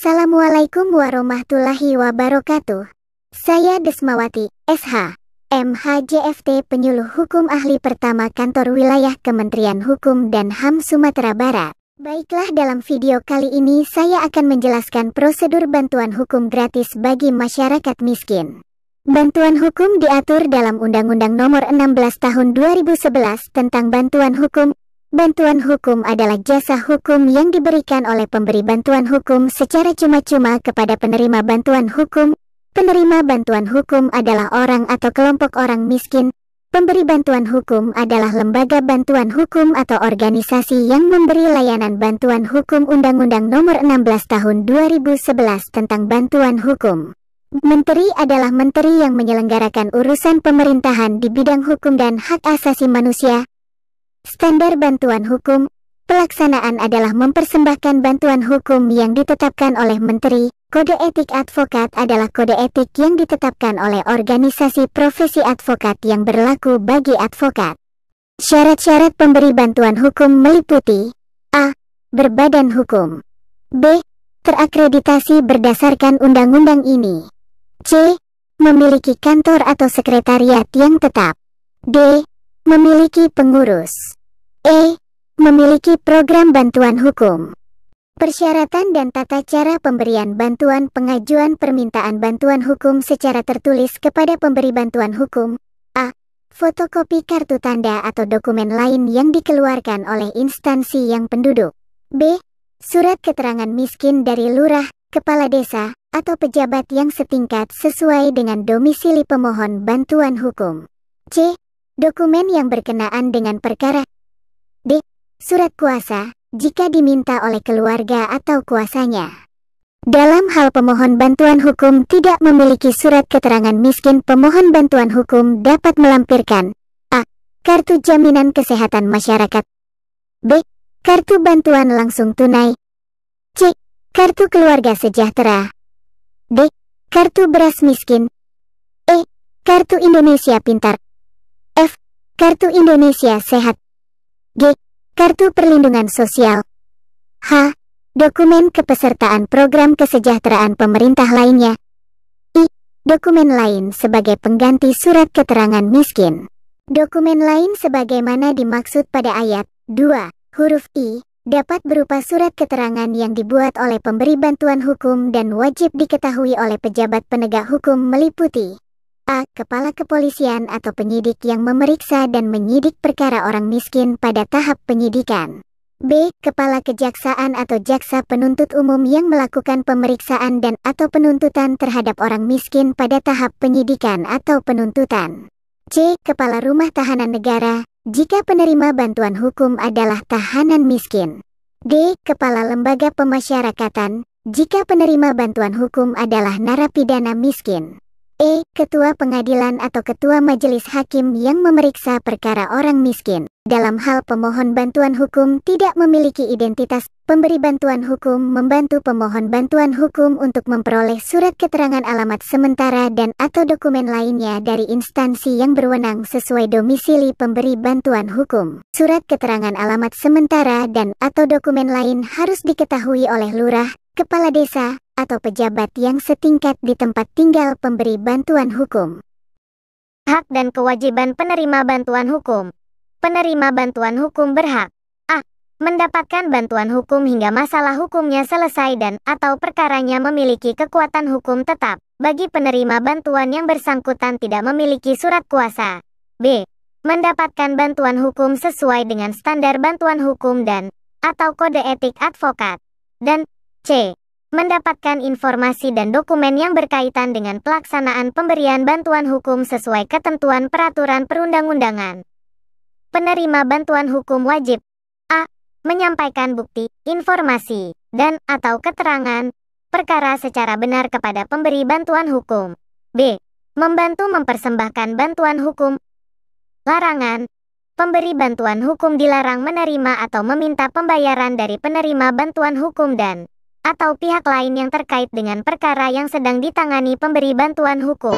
Assalamualaikum warahmatullahi wabarakatuh. Saya Desmawati, SH, MHJFT, penyuluh hukum ahli pertama Kantor Wilayah Kementerian Hukum dan HAM Sumatera Barat. Baiklah, dalam video kali ini saya akan menjelaskan prosedur bantuan hukum gratis bagi masyarakat miskin. Bantuan hukum diatur dalam Undang-Undang Nomor 16 Tahun 2011 tentang bantuan hukum. Bantuan hukum adalah jasa hukum yang diberikan oleh pemberi bantuan hukum secara cuma-cuma kepada penerima bantuan hukum. Penerima bantuan hukum adalah orang atau kelompok orang miskin. Pemberi bantuan hukum adalah lembaga bantuan hukum atau organisasi yang memberi layanan bantuan hukum. Undang-Undang Nomor 16 Tahun 2011 tentang bantuan hukum. Menteri adalah menteri yang menyelenggarakan urusan pemerintahan di bidang hukum dan hak asasi manusia. Standar bantuan hukum. Pelaksanaan adalah mempersembahkan bantuan hukum yang ditetapkan oleh menteri. Kode etik advokat adalah kode etik yang ditetapkan oleh organisasi profesi advokat yang berlaku bagi advokat. Syarat-syarat pemberi bantuan hukum meliputi: A. Berbadan hukum. B. Terakreditasi berdasarkan undang-undang ini. C. Memiliki kantor atau sekretariat yang tetap. D. Memiliki pengurus. E. Memiliki program bantuan hukum. Persyaratan dan tata cara pemberian bantuan. Pengajuan permintaan bantuan hukum secara tertulis kepada pemberi bantuan hukum. A. Fotokopi kartu tanda atau dokumen lain yang dikeluarkan oleh instansi yang penduduk. B. Surat keterangan miskin dari lurah, kepala desa, atau pejabat yang setingkat sesuai dengan domisili pemohon bantuan hukum. C. Dokumen yang berkenaan dengan perkara. D. Surat kuasa, jika diminta oleh keluarga atau kuasanya. Dalam hal pemohon bantuan hukum tidak memiliki surat keterangan miskin, pemohon bantuan hukum dapat melampirkan: A. Kartu jaminan kesehatan masyarakat. B. Kartu bantuan langsung tunai. C. Kartu keluarga sejahtera. D. Kartu beras miskin. E. Kartu Indonesia Pintar. F. Kartu Indonesia Sehat. G. Kartu perlindungan sosial. H. Dokumen kepesertaan program kesejahteraan pemerintah lainnya. I. Dokumen lain sebagai pengganti surat keterangan miskin. Dokumen lain sebagaimana dimaksud pada ayat 2, huruf I, dapat berupa surat keterangan yang dibuat oleh pemberi bantuan hukum dan wajib diketahui oleh pejabat penegak hukum meliputi: A. Kepala kepolisian atau penyidik yang memeriksa dan menyidik perkara orang miskin pada tahap penyidikan. B. Kepala kejaksaan atau jaksa penuntut umum yang melakukan pemeriksaan dan atau penuntutan terhadap orang miskin pada tahap penyidikan atau penuntutan. C. Kepala rumah tahanan negara, jika penerima bantuan hukum adalah tahanan miskin. D. Kepala lembaga pemasyarakatan, jika penerima bantuan hukum adalah narapidana miskin. E. Ketua pengadilan atau ketua majelis hakim yang memeriksa perkara orang miskin. Dalam hal pemohon bantuan hukum tidak memiliki identitas, pemberi bantuan hukum membantu pemohon bantuan hukum untuk memperoleh surat keterangan alamat sementara dan atau dokumen lainnya dari instansi yang berwenang sesuai domisili pemberi bantuan hukum. Surat keterangan alamat sementara dan atau dokumen lain harus diketahui oleh lurah, kepala desa, atau pejabat yang setingkat di tempat tinggal pemberi bantuan hukum. Hak dan kewajiban penerima bantuan hukum. Penerima bantuan hukum berhak: A. Mendapatkan bantuan hukum hingga masalah hukumnya selesai dan atau perkaranya memiliki kekuatan hukum tetap, bagi penerima bantuan yang bersangkutan tidak memiliki surat kuasa. B. Mendapatkan bantuan hukum sesuai dengan standar bantuan hukum dan atau kode etik advokat. Dan C. Mendapatkan informasi dan dokumen yang berkaitan dengan pelaksanaan pemberian bantuan hukum sesuai ketentuan peraturan perundang-undangan. Penerima bantuan hukum wajib: A. Menyampaikan bukti, informasi, dan atau keterangan perkara secara benar kepada pemberi bantuan hukum. B. Membantu mempersembahkan bantuan hukum. Larangan: pemberi bantuan hukum dilarang menerima atau meminta pembayaran dari penerima bantuan hukum dan atau pihak lain yang terkait dengan perkara yang sedang ditangani pemberi bantuan hukum.